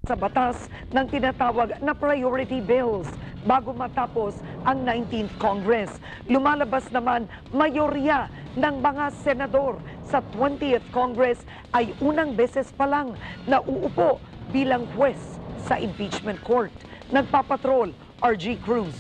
sa batas ng tinatawag na priority bills bago matapos ang 19th Congress. Lumalabas naman mayorya ng mga senador sa 20th Congress ay unang beses pa lang na uupo bilang huwes sa impeachment court. Nagpapatrol, RG Cruz.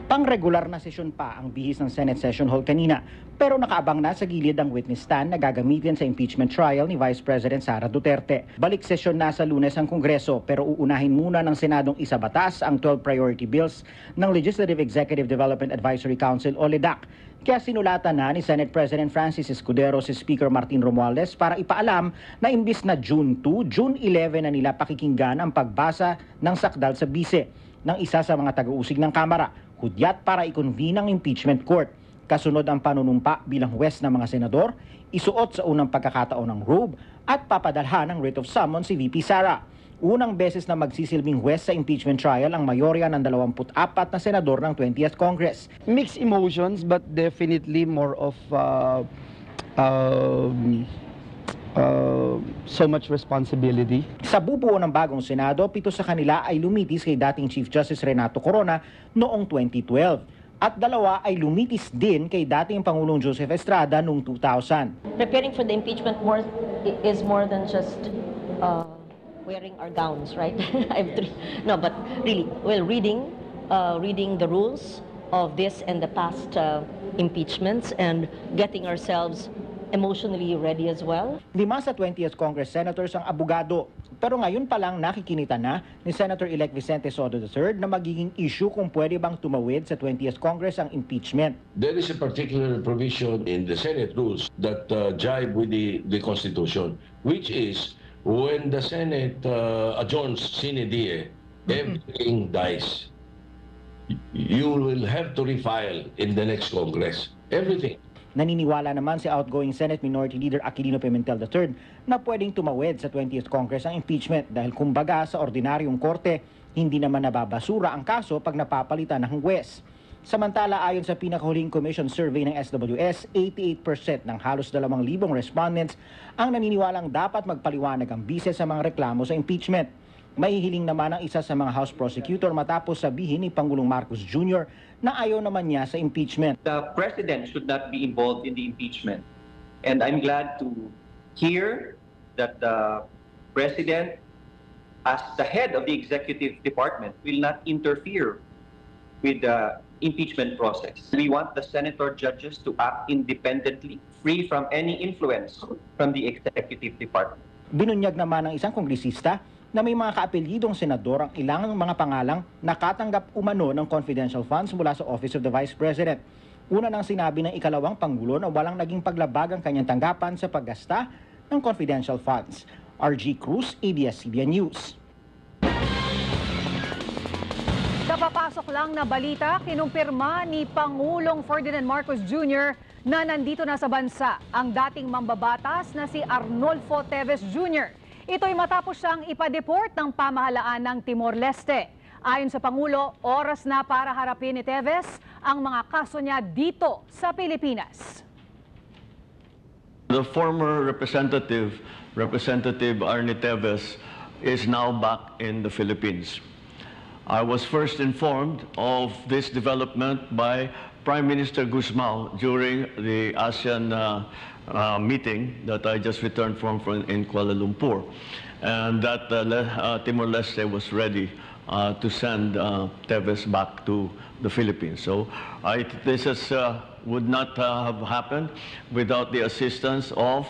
Pang-regular na sesyon pa ang bihis ng Senate Session Hall kanina, pero nakaabang na sa gilid ang witness stand na gagamitin sa impeachment trial ni Vice President Sara Duterte. Balik sesyon na sa Lunes ang Kongreso, pero uunahin muna ng Senadong isabatas ang 12 priority bills ng Legislative Executive Development Advisory Council o LEDAC. Kaya sinulatan na ni Senate President Francis Escudero si Speaker Martin Romualdez para ipaalam na imbis na June 2, June 11 na nila pakikinggan ang pagbasa ng sakdal sa bise ng isa sa mga taga-usig ng Kamara, hudyat para i-convene ang impeachment court. Kasunod ang panunumpa bilang huwes ng mga senador, isuot sa unang pagkakataon ng robe at papadalhan ng writ of summons si VP Sara. Unang beses na magsisilbing huwes sa impeachment trial ang mayorya ng 24 na senador ng 20th Congress. Mixed emotions but definitely more of so much responsibility. Sa bubuo ng bagong Senado, 7 sa kanila ay lumitis kay dating Chief Justice Renato Corona noong 2012. At 2 ay lumitis din kay dating Pangulong Joseph Estrada noong 2000. Preparing for the impeachment is more than just wearing our gowns, right? No, but really, well, reading the rules of this and the past impeachments and getting ourselves emotionally ready as well. 5 sa 20th Congress Senators ang abogado. Pero ngayon pa lang nakikinita na ni Senator-elect Vicente Soto III na magiging issue kung pwede bang tumawid sa 20th Congress ang impeachment. There is a particular provision in the Senate rules that jibe with the Constitution, which is when the Senate adjourns sine die, everything dies. You will have to refile in the next Congress. Everything. Naniniwala naman si outgoing Senate Minority Leader Aquilino Pimentel III na pwedeng tumawid sa 20th Congress ang impeachment dahil kumbaga sa ordinaryong korte, hindi naman nababasura ang kaso pag napapalitan ng huwes. Samantala, ayon sa pinakahuling commission survey ng SWS, 88% ng halos 2,000 respondents ang naniniwalang dapat magpaliwanag ang bise sa mga reklamo sa impeachment. Mahihiling naman ang isa sa mga House prosecutor matapos sabihin ni Pangulong Marcos Jr. na ayaw naman niya sa impeachment. The President should not be involved in the impeachment. And I'm glad to hear that the President, as the head of the Executive Department, will not interfere with the impeachment process. We want the senator judges to act independently, free from any influence from the Executive Department. Binunyag naman ng isang kongresista na may mga kaapelyidong senador ang ilang mga pangalang nakatanggap umano ng confidential funds mula sa Office of the Vice President. Una nang sinabi ng ikalawang Pangulo na walang naging paglabag ang kanyang tanggapan sa paggasta ng confidential funds. RG Cruz, ABS-CBN News. Kapapasok lang na balita, kinumpirma ni Pangulong Ferdinand Marcos Jr. na nandito na sa bansa ang dating mambabatas na si Arnolfo Teves Jr. Ito'y matapos siyang ipa-deport ng pamahalaan ng Timor-Leste. Ayon sa Pangulo, oras na para harapin ni Teves ang mga kaso niya dito sa Pilipinas. The former Representative Arnie Teves is now back in the Philippines. I was first informed of this development by Prime Minister Guzmao during the ASEAN meeting that I just returned from in Kuala Lumpur, and that Timor-Leste was ready to send Teves back to the Philippines. So this would not have happened without the assistance of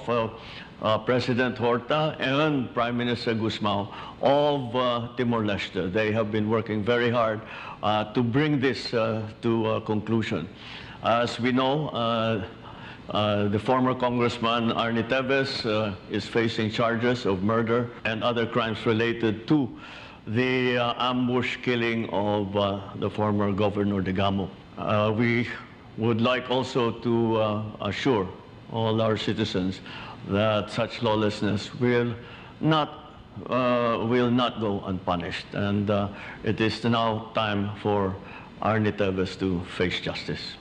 President Horta and Prime Minister Guzmao of Timor-Leste. They have been working very hard to bring this to a conclusion. As we know, the former Congressman Arnie Teves is facing charges of murder and other crimes related to the ambush killing of the former Governor Degamo. We would like also to assure all our citizens that such lawlessness will not go unpunished, and it is now time for Arnie Teves to face justice.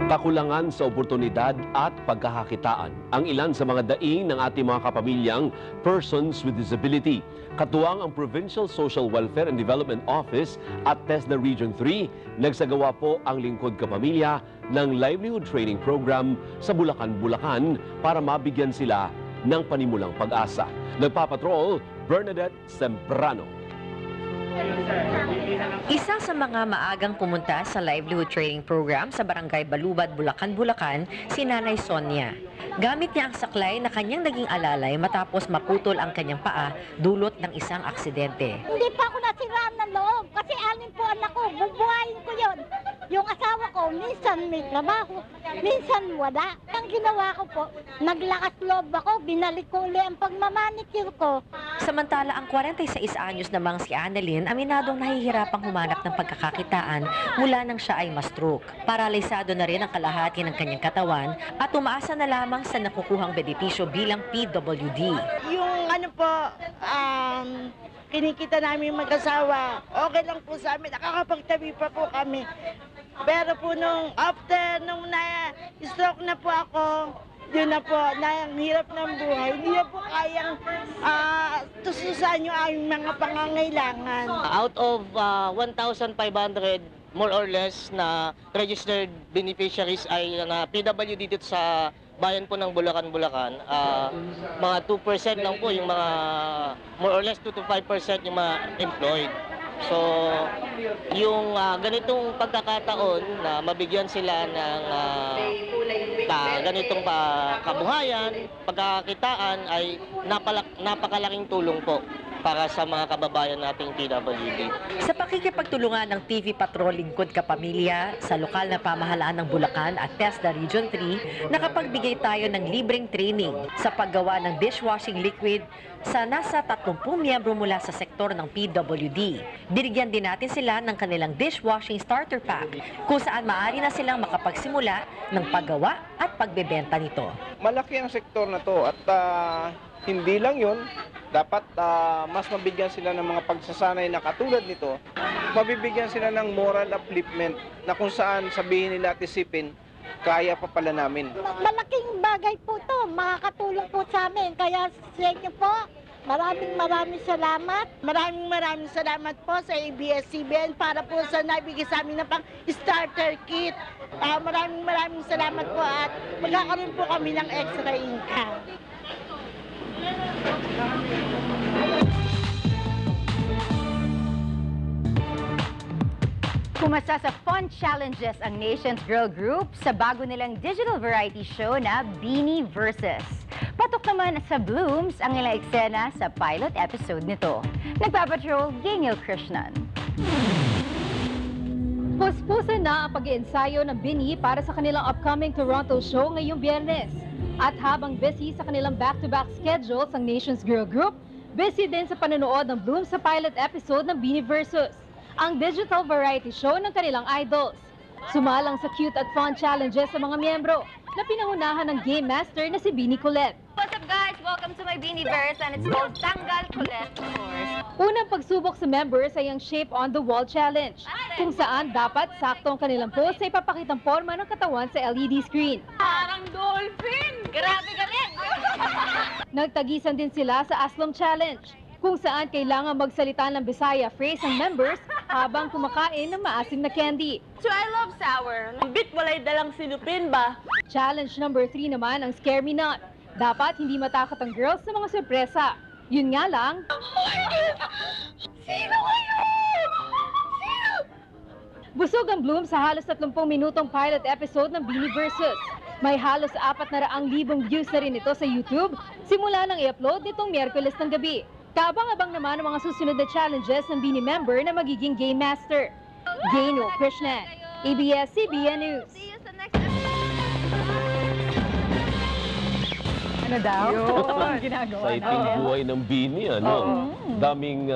Kakulangan sa oportunidad at pagkakakitaan ang ilan sa mga daing ng ating mga kapamilyang persons with disability. Katuwang ang Provincial Social Welfare and Development Office at TESDA Region 3, nagsagawa po ang Lingkod Kapamilya ng Livelihood Training Program sa Bulacan, Bulacan para mabigyan sila ng panimulang pag-asa. Nagpapatrol, Bernadette Semprano. Isa sa mga maagang pumunta sa Livelihood Training Program sa Barangay Balubad, Bulacan, Bulacan, si Nanay Sonia. Gamit niya ang saklay na kanyang naging alalay matapos maputol ang kanyang paa dulot ng isang aksidente. Hindi pa ako nasiraan ng loob kasi anin po anak ko, bubuhayin ko yun. Yung asawa ko, minsan may trabaho, minsan wala. Ang ginawa ko po, naglakas loob ako, binalik ko ulit ang pagmamanicure ko. Samantala, ang 46 anyos namang si Annalyn, aminadong nahihirapang humanap ng pagkakakitaan mula nang siya ay ma-stroke. Paralisado na rin ang kalahati ng kanyang katawan at umaasa na lamang sa nakukuhang benepisyo bilang PWD. Yung ano po, kinikita namin mag-asawa, okay lang po sa amin, nakakapagtabi pa po kami. Pero po nung after, nung na-stroke na po ako, yun na po, na ang hirap ng buhay, hindi na po kayang tususan yung aming mga pangangailangan. Out of 1,500, more or less, na registered beneficiaries ay na PWD dito sa bayan po ng Bulacan, Bulacan, mga 2% lang po yung mga, more or less 2 to 5% yung mga employed. So, yung ganitong pagkakataon na mabigyan sila ng ganitong kabuhayan, pagkakakitaan ay napakalaking tulong po para sa mga kababayan nating PWD. Sa pakikipagtulungan ng TV Patrol Lingkod Kapamilya sa lokal na pamahalaan ng Bulacan at TESDA Region 3, nakapagbigay tayo ng libreng training sa paggawa ng dishwashing liquid sa nasa 30 miyembro mula sa sektor ng PWD. Binigyan din natin sila ng kanilang dishwashing starter pack kung saan maaari na silang makapagsimula ng paggawa at pagbebenta nito. Malaki ang sektor na to at hindi lang yun, dapat mas mabigyan sila ng mga pagsasanay na katulad nito, mabibigyan sila ng moral upliftment na kung saan sabihin nila at isipin, kaya pa pala namin. Malaking bagay po to, makakatulong po sa amin. Kaya sa inyo po, maraming salamat. Maraming salamat po sa ABS-CBN para po sa nabigay sa amin na pang starter kit. Maraming salamat po at magkakaroon po kami ng extra income. Kumasa sa fun challenges ang Nations Girl Group sa bago nilang digital variety show na Beanie Versus. Patok naman sa Blooms ang ilang eksena sa pilot episode nito. Nagpapatrol, Geniel Krishnan. Puspusan na ang pag-iensayo ng Beanie para sa kanilang upcoming Toronto show ngayong Biyernes. At habang busy sa kanilang back-to-back schedules ang Nations Girl Group, busy din sa panonood ng Bloom sa pilot episode ng Beanie Versus, ang digital variety show ng kanilang idols. Sumalang sa cute at fun challenges sa mga miyembro na pinangunahan ng Game Master na si Beanie Colette. What's up guys? Welcome to my Beanie Verse and it's called Tanggal Colette, of course. Unang pagsubok sa members ay ang Shape on the Wall Challenge, kung saan dapat sakto ang kanilang pose sa ipapakitang forma ng katawan sa LED screen. Parang dolphin! Grabe ka rin! Nagtagisan din sila sa Aslom Challenge, kung saan kailangan magsalita ng Bisaya phrase ang members habang kumakain ng maasim na candy. So I love sour. Bit walay dalang sinupin ba? Challenge number 3 naman ang Scare Me Not. Dapat hindi matakot ang girls sa mga sorpresa. Yun nga lang... Sino kayo? Sino? Busog ang Bloom sa halos 30 minutong pilot episode ng Beanie Versus. May halos 400,000 views na rin ito sa YouTube simula nang i-upload nitong Miyerkules ng gabi. Kaabang-abang naman ang mga susunod na challenges ng Beanie member na magiging Game Master. Geniel Krishnan, ABS-CBN News. See you sa next episode. Ano daw? Yun. Ginagawa Sa iting namin. buhay ng Bini, ano? Daming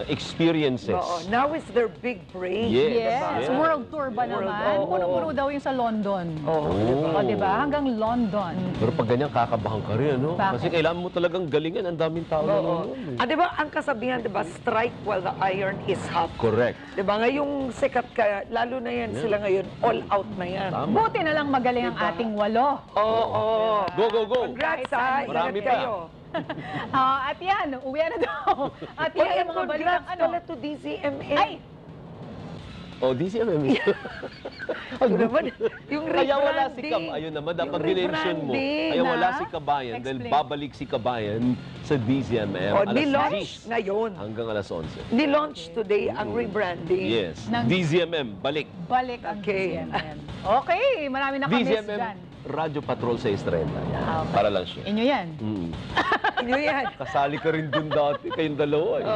experiences. Oo. Now is their big break. Yes. Yes. Yeah. World tour ba World, naman? oo. Puno-puno daw yung sa London. Oo. O, diba? Hanggang London. Pero pag ganyan, kakabahan ka rin, ano? Bakit? Kasi kailangan mo talagang galingan. Ang daming tao na Oo. nanonood. Di ba, ang kasabihan, di ba, strike while the iron is hot. Correct. Di ba, ngayong sikat ka, lalo na yan sila ngayon, all out na yan. Tama. Buti na lang magaling ang ating 8. Oo. Go, go, go! Congrats, ha. Marami Ingat pa. kayo. At yan, uwi na daw. At Well, yan and ang mga balitang congrats ano. pala to DZMA. Ay! Oh, DCMM. Ano naman, yung Kaya wala si rebranding. Ayun naman, dapat Yung dinention mo. rebranding, Kaya wala na? si Kabayan dahil Explain. babalik si Kabayan sa DCMM O, alas nilaunch 10 ngayon. hanggang alas 11. Nilaunch today ang rebranding. Yes. Ng- DZMM, balik. Balik ang Okay. DZMM. Okay, marami nakamiss DZMM, dyan. Radyo Patrol sa Estrella. Okay. Para lang siya. Inyo yan. Inyo yan. Kasali ka rin dun dati, kayong dalawa eh.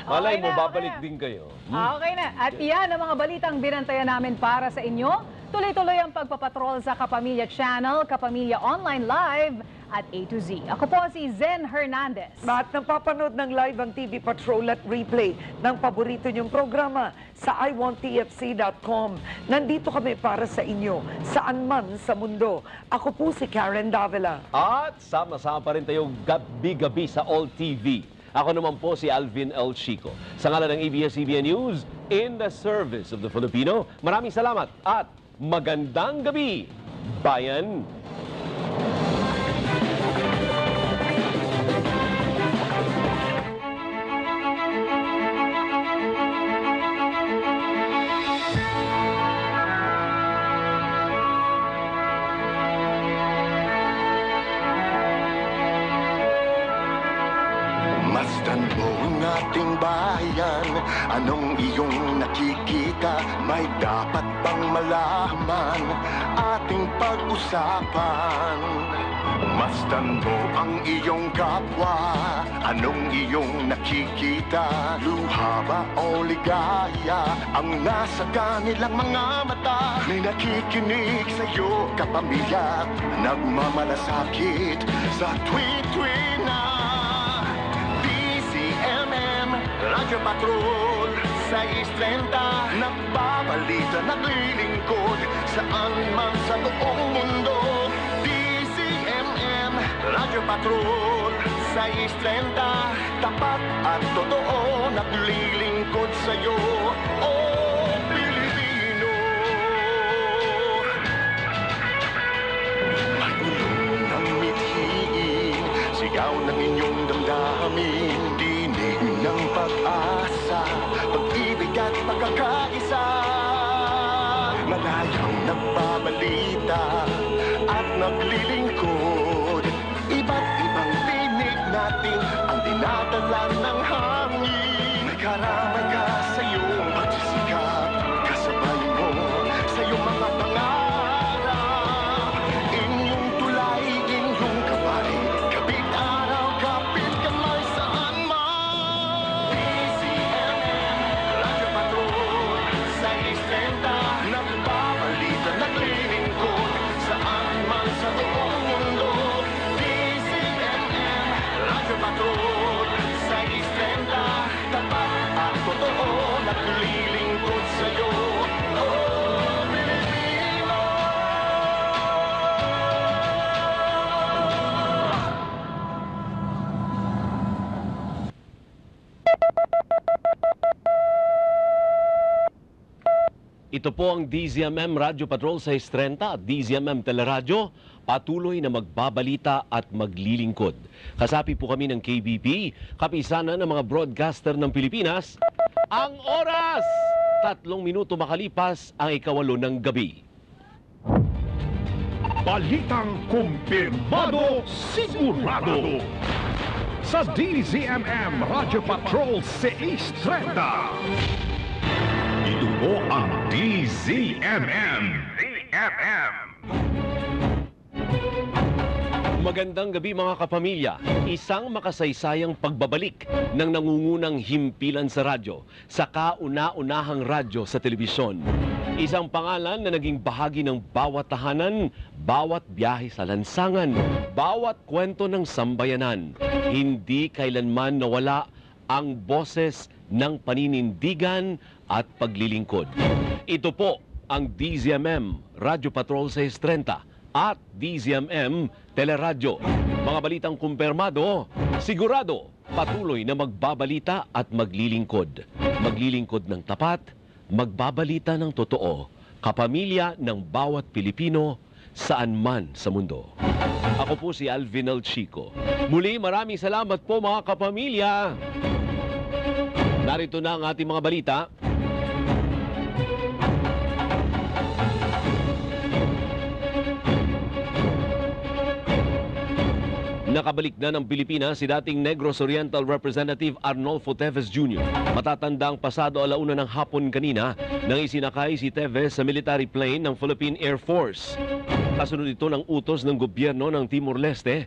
Malay Okay mo, na, babalik okay na. din kayo. Okay na. At yan ang mga balitang binantayan namin para sa inyo. Tuloy-tuloy ang pagpapatrol sa Kapamilya Channel, Kapamilya Online Live, at A to Z. Ako po si Zen Hernandez. At napapanood ng live ang TV Patrol at replay ng paborito niyong programa sa iwanttfc.com. Nandito kami para sa inyo, saan man sa mundo. Ako po si Karen Davila. At sama-sama pa rin tayo gabi-gabi sa All TV. Ako naman po si Alvin L. Chico. Sa ngalan ng ABS-CBN News, in the service of the Filipino, maraming salamat at magandang gabi, bayan! Masdan mo ang ating bayan. Anong iyong nakikita? May dapat bang malaman? Ating pag-usapan. Masdan mo ang iyong kapwa. Anong iyong nakikita? Luha ba o ligaya? Ang nasa kanilang mga mata. May nakikinig sa'yo, kapamilya. Nagmamalasakit sa tweet-tweet na Radyo Patrol sa 6:30, nagbabalita, naglilingkod saan man sa buong mundo. DZMM, Radyo Patrol sa 6:30, tapat at totoo, naglilingkod sa'yo, oh Pilipino. Magulong ng mithiin, sigaw ng inyong damdamin, ng pag-asa, pag-ibig at pagkakaisa. Malayang nagbabalita at naglilingkod. Iba't ibang tinig natin ang dinadala ng hangin. May karamay ka sa iyong pagsisikap, kasabay mo sa iyong mga pangarap. Inyong tulay, inyong kamay, kapit araw, kapit kamay saan man. Nagbabalita, naglilingkod saan man sa buong mundo. DZMM, Radyo Patrol sa 6:30, tapat at totoo, naglilingkod sa'yo, oh Pilipino. Ito po ang DZMM Radyo Patrol sa 6:30 at DZMM Teleradyo, patuloy na magbabalita at maglilingkod. Kasapi po kami ng KBP, kapisanan ng mga broadcaster ng Pilipinas. Ang oras! 3 minuto makalipas ang 8:08 ng gabi. Balitang kumpirmado, sigurado. Sa DZMM Radyo Patrol 6:30. Ito po ang DZMM. Magandang gabi mga kapamilya. Isang makasaysayang pagbabalik ng nangungunang himpilan sa radyo, sa kauna-unahang radyo sa telebisyon. Isang pangalan na naging bahagi ng bawat tahanan, bawat biyahe sa lansangan, bawat kwento ng sambayanan. Hindi kailanman nawala ang boses ng paninindigan at paglilingkod. Ito po ang DZMM Radyo Patrol 630 at DZMM Teleradyo. Mga balitang kumpirmado, sigurado, patuloy na magbabalita at maglilingkod. Maglilingkod ng tapat, magbabalita ng totoo, kapamilya ng bawat Pilipino saan man sa mundo. Ako po si Alvin Alchico. Muli maraming salamat po mga kapamilya. Narito na ang ating mga balita. Nakabalik na ng Pilipinas si dating Negros Oriental Representative Arnolfo Teves Jr. Matatandang pasado 1:00 ng hapon kanina nang isinakay si Teves sa military plane ng Philippine Air Force. Kasunod ito ng utos ng gobyerno ng Timor-Leste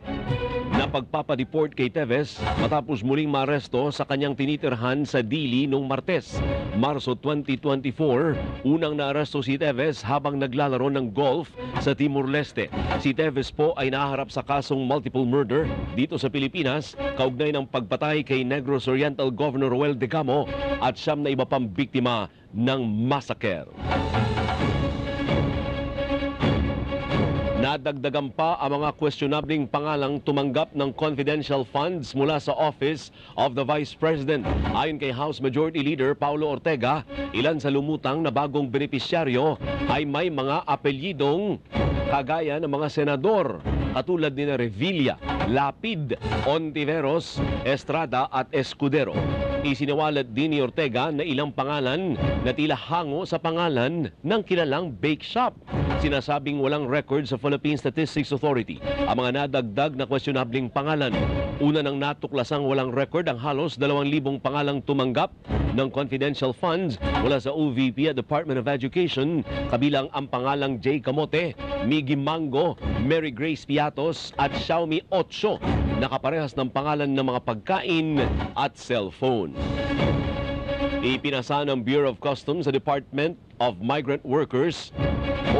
na pagpapadeport kay Teves matapos muling maaresto sa kanyang tinitirhan sa Dili noong Martes, Marso 2024. Unang naaresto si Teves habang naglalaro ng golf sa Timor-Leste. Si Teves po ay naharap sa kasong multiple murder dito sa Pilipinas, kaugnay ng pagpatay kay Negros Oriental Governor Roel Decamo at 9 na iba pang biktima ng massacre. Nadagdagan pa ang mga questionabling pangalang tumanggap ng confidential funds mula sa Office of the Vice President. Ayon kay House Majority Leader Paulo Ortega, ilan sa lumutang na bagong benepisyaryo ay may mga apelyidong kagaya ng mga senador katulad ni Revilla, Lapid, Ontiveros, Estrada at Escudero. Isiniwalat din ni Ortega na ilang pangalan na tila hango sa pangalan ng kilalang bake shop. Sinasabing walang record sa Philippine Statistics Authority ang mga nadagdag na questionabling pangalan. Una nang natuklasang walang record ang halos 2,000 pangalang tumanggap ng confidential funds mula sa OVP at Department of Education, kabilang ang pangalang Jay Camote, Miggy Mango, Mary Grace Piatos at Xiaomi 8 na kaparehas ng pangalan ng mga pagkain at cellphone. Ipinasa ng Bureau of Customs sa Department of Migrant Workers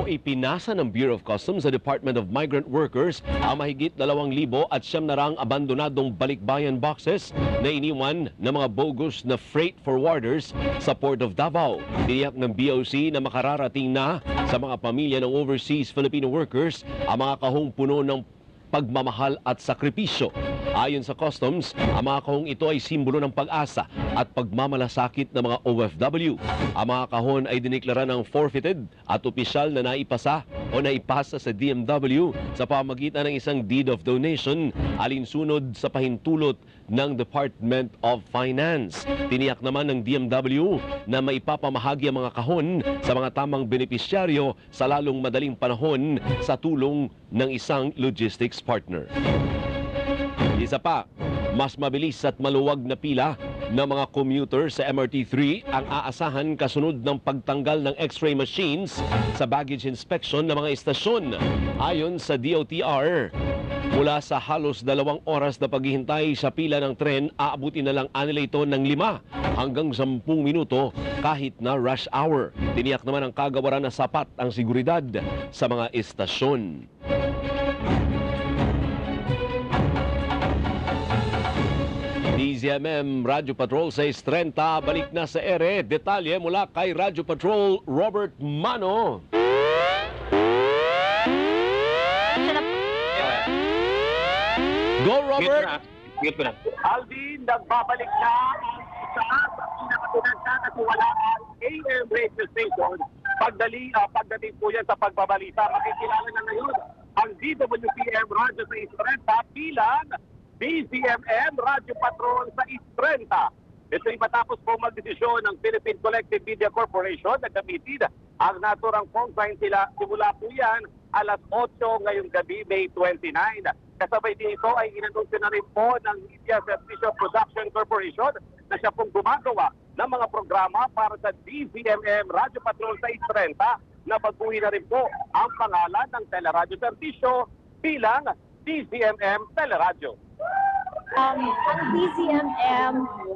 ipinasa ng Bureau of Customs sa Department of Migrant Workers ang mahigit 2,000 at 900 abandonadong balikbayan boxes na iniwan ng mga bogus na freight forwarders sa Port of Davao. Tiniyak ng BOC na makararating na sa mga pamilya ng overseas Filipino workers ang mga kahong puno ng pagmamahal at sakripisyo. Ayon sa Customs, ang mga kahong ito ay simbolo ng pag-asa at pagmamalasakit ng mga OFW. Ang mga kahon ay diniklara ng forfeited at opisyal na naipasa o naipasa sa DMW sa pamagitan ng isang deed of donation alinsunod sa pahintulot ng Department of Finance. Tiniyak naman ng DMW na maipapamahagi ang mga kahon sa mga tamang benepisyaryo sa lalong madaling panahon sa tulong ng isang logistics partner. Isa pa, mas mabilis at maluwag na pila ng mga commuter sa MRT3 ang aasahan kasunod ng pagtanggal ng X-ray machines sa baggage inspection ng mga istasyon. Ayon sa DOTR, mula sa halos 2 oras na paghihintay sa pila ng tren, aabutin na lang nila ito ng 5 hanggang 10 minuto kahit na rush hour. Tiniyak naman ang kagawaran na sapat ang seguridad sa mga istasyon. DZMM Radyo Patrol 630, balik na sa ere. Detalye mula kay Radyo Patrol Robert Mano. Go, Robert! Alvin, nagbabalik na sa pinakatunad na kasiwalaan AM radio station. Pagdating po yan sa pagbabalita, makikilala na ngayon ang DWPM Radio sa Istrenta bilang DZMM Radio Patrol sa Istrenta. Ito ay matapos po magdesisyon ng Philippine Collective Media Corporation na gamitin ang naturang phone sign sila. Simula po yan alas 8 ngayong gabi, May 29. Kasabay dito ay inanunsyo na rin po ng Media Services Production Corporation na siya pong gumagawa ng mga programa para sa DZMM Radio Patrol sa Istrenta na baguhin na rin po ang pangalan ng Teleradyo Servisyo bilang DZMM Teleradyo. Ang DZMM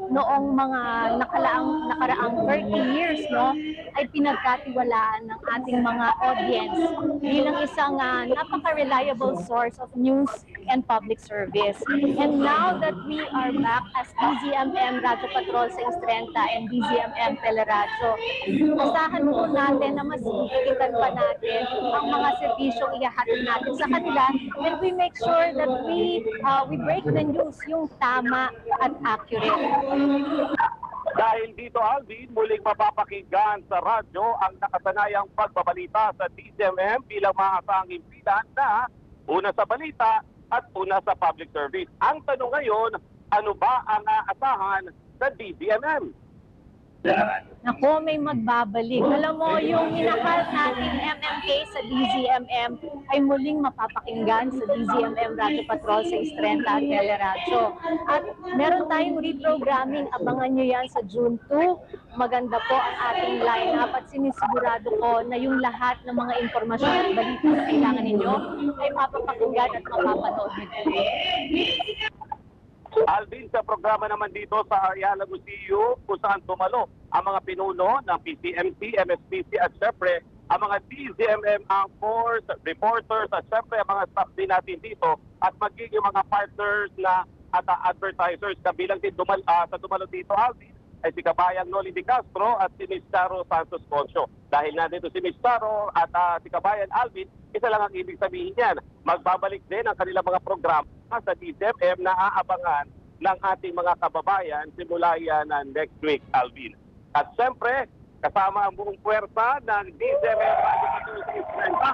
noong mga nakaraang 30 years, no, ay pinagkatiwalaan ng ating mga audience bilang isang napaka-reliable source of news and public service. And now that we are back as DZMM Radyo Patrol sa Istrenta and DZMM Teleradyo, asahan po natin na mas ikitan pa natin ang mga serbisyong ihahatid natin sa kanila, and we make sure that we break the news yung tama at accurate. Dahil dito, Alvin, muling mapapakinggan sa radyo ang nakasanayang pagbabalita sa DZMM bilang maasahang impilan na una sa balita at una sa public service. Ang tanong ngayon, ano ba ang aasahan sa DZMM? Nako, may magbabalik. Alam mo, yung minahal nating MMK sa DZMM ay muling mapapakinggan sa DZMM Radyo Patrol sa Istrenta at Teleradyo. At meron tayong reprogramming. Abangan nyo yan sa June 2. Maganda po ang ating lineup at sinisigurado ko na yung lahat ng mga impormasyon at balita na kailangan ninyo ay mapapakinggan at mapapanood nito. Alvin, sa programa naman dito sa Ayala Museum kung saan tumalo ang mga pinuno ng PCMC, MSPC at syempre ang mga DZMM anchors, reporters at syempre ang mga staff din natin dito at magiging mga partners na at advertisers kabilang din sa dumalo dito, Alvin, ay si Kabayang Noli Di Castro at si Miss Charo Santos Concio. Dahil nandito si Miss Charo at si Kabayan Alvin, isa lang ang ibig sabihin yan. Magbabalik din ang kanilang mga programa sa DZMM na aabangan ng ating mga kababayan simula yan next week, Alvin. At siyempre, kasama ang buong puwersa ng DZMM Radio Patrol sa Istrenta,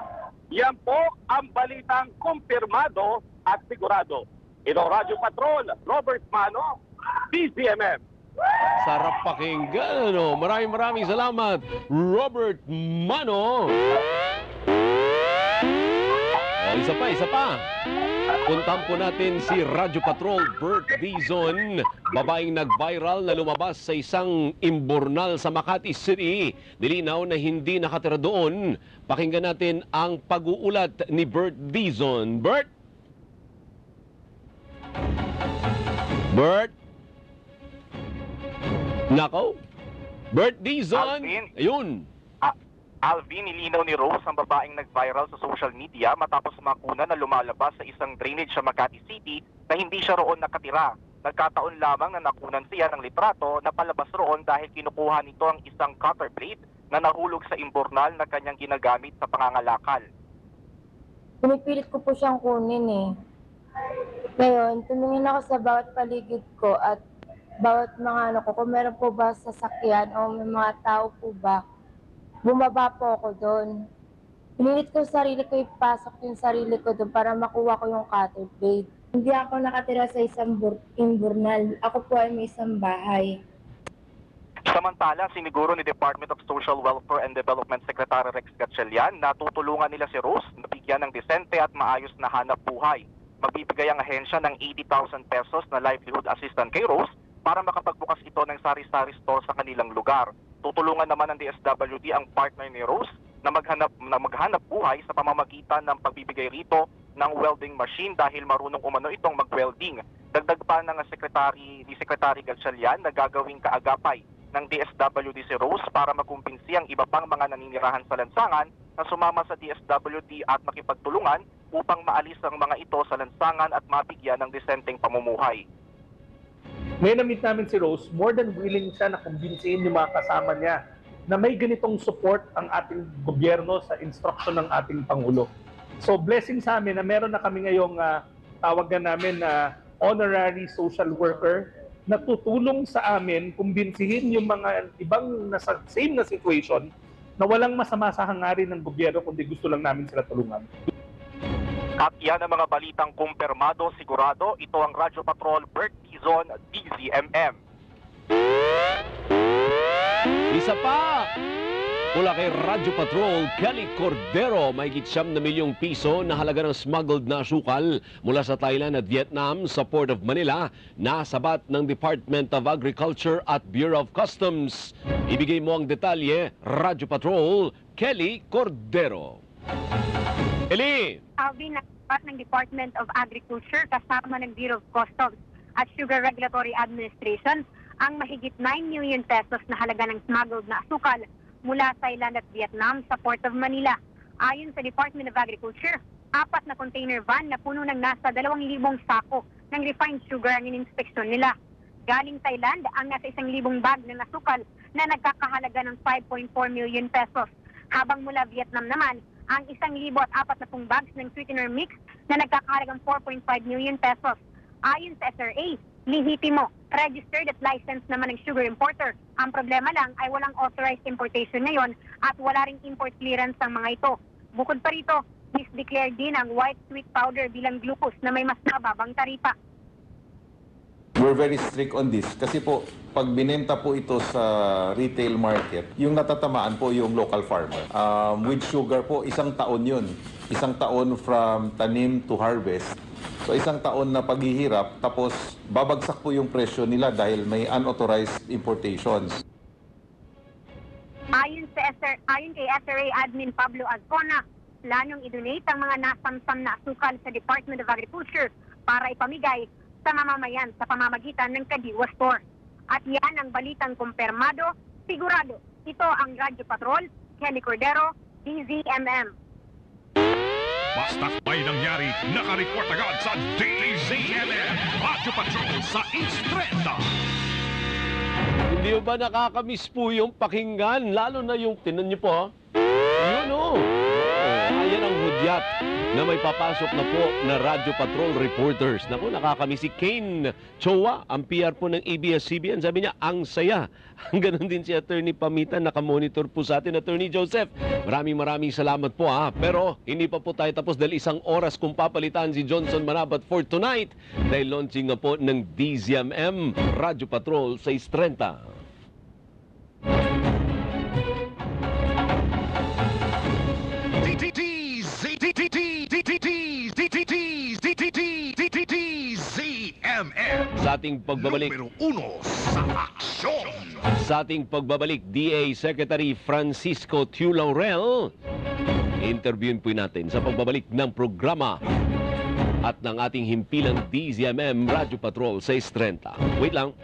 yan po ang balitang kumpirmado at sigurado. Ito Radyo Patrol, Robert Mano, DZMM. Sarap pakinggan, ano? Maraming salamat, Robert Mano. Isa pa. Puntahan po natin si Radyo Patrol Bert Dizon, babaeng nag-viral na lumabas sa isang imburnal sa Makati City. Nilinaw na hindi nakatira doon. Pakinggan natin ang pag-uulat ni Bert Dizon. Bert? Nako? Bert Dizon? Ayun. Alvin, nilinaw ni Rose ang babaeng nag-viral sa social media matapos makuna na lumalabas sa isang drainage sa Makati City na hindi siya roon nakatira. Nagkataon lamang na nakunan siya ng litrato na palabas roon dahil kinukuha nito ang isang cutter blade na nahulog sa imburnal na kanyang ginagamit sa pangangalakal. Pinipilit ko po siyang kunin eh. Ngayon, tumingin ako sa bawat paligid ko at bawat mga kung meron po ba sasakyan o may mga tao po ba. Bumaba po ako doon. Pinilit ko sarili ko ipasok yung sarili ko doon para makuha ko yung cutter blade. Hindi ako nakatira sa isang imburnal. Ako po ay may isang bahay. Samantala, siniguro ni Department of Social Welfare and Development Secretary Rex Gatchalian na tutulungan nila si Rose na bigyan ng disente at maayos na hanap buhay. Magbibigay ang ahensya ng 80,000 pesos na livelihood assistance kay Rose para makapagbukas ito ng sari-sari store sa kanilang lugar. Tutulungan naman ng DSWD ang partner ni Rose na maghanap buhay sa pamamagitan ng pagbibigay rito ng welding machine dahil marunong umano itong mag-welding. Dagdag pa ng Secretary Gatchalian na gagawing kaagapay ng DSWD si Rose para makumpinsi ang iba pang mga naninirahan sa lansangan na sumama sa DSWD at makipagtulungan upang maalis ang mga ito sa lansangan at mabigyan ng disenteng pamumuhay. Ngayon na-meet namin si Rose, more than willing siya na kumbinsihin yung mga kasama niya na may ganitong support ang ating gobyerno sa instruction ng ating Pangulo. So blessing sa amin na meron na kami ngayong tawagan namin na honorary social worker na tutulong sa amin kumbinsihin yung mga ibang nasa same na situation na walang masama sa hangarin ng gobyerno kundi gusto lang namin sila tulungan. At yan ang mga balitang kumpirmado, sigurado. Ito ang Radyo Patrol Bert Dizon, DZMM. Isa pa! Mula kay Radyo Patrol, Kelly Cordero, may ₱9 milyong na halaga ng smuggled na asukal mula sa Thailand at Vietnam sa Port of Manila, nasabat ng Department of Agriculture at Bureau of Customs. Ibigay mo ang detalye, Radyo Patrol, Kelly Cordero. Kelly! Alvin, nagpat ng Department of Agriculture kasama ng Bureau of Customs at Sugar Regulatory Administration ang mahigit 9 million pesos na halaga ng smuggled na asukal mula Thailand at Vietnam sa Port of Manila. Ayon sa Department of Agriculture, 4 na container van na puno ng nasa 2,000 sako ng refined sugar ang ininspeksyon nila. Galing Thailand ang nasa 1,000 bag ng asukal na nagkakahalaga ng 5.4 million pesos. Habang mula Vietnam naman, ang 1,040 bags ng sweetener mix na nagkakahalagang 4.5 million pesos. Ayon sa SRA, lehitimo, registered at licensed naman ng sugar importer. Ang problema lang ay walang authorized importation ngayon at wala ring import clearance ang mga ito. Bukod pa rito, misdeclared din ang white sweet powder bilang glucose na may mas mababang taripa. We're very strict on this kasi po pag binenta po ito sa retail market, yung natatamaan po yung local farmer. With sugar po, 1 taon yun. 1 taon from tanim to harvest. So 1 taon na paghihirap, tapos babagsak po yung presyo nila dahil may unauthorized importations. Ayon kay SRA Admin Pablo Azcona, planong i-donate ang mga nasamsam na asukal sa Department of Agriculture para ipamigay sa mamamayan sa pamamagitan ng Kadiwa Store. At yan ang balitang kumpirmado, sigurado. Ito ang Radyo Patrol, Kelly Cordero, DZMM. Basta't may nangyari, nakareport agad sa DZMM Radyo Patrol sa East 30. Hindi ba nakakamiss po yung pakinggan? Lalo na yung, tinan niyo po, yun o. Ayan ang hudyat na may papasok na po na Radyo Patrol reporters. Naku, nakakamiss si Kane Chowa, ang PR po ng ABS-CBN. Sabi niya, ang saya. Ganon din si Attorney Pamitan, nakamonitor po sa atin, Attorney Joseph. Maraming salamat po ha. Pero hindi pa po tayo tapos dahil 1 oras kung papalitan si Johnson Manabat for tonight dahil launching nga po ng DZMM Radyo Patrol sa 6:30. Sa ating pagbabalik, Numero 1 sa aksyon. Sa ating pagbabalik, DA Secretary Francisco Tiu Laurel, interviewin po natin sa pagbabalik ng programa at ng ating himpilang DZMM Radyo Patrol sa 6:30. Wait lang.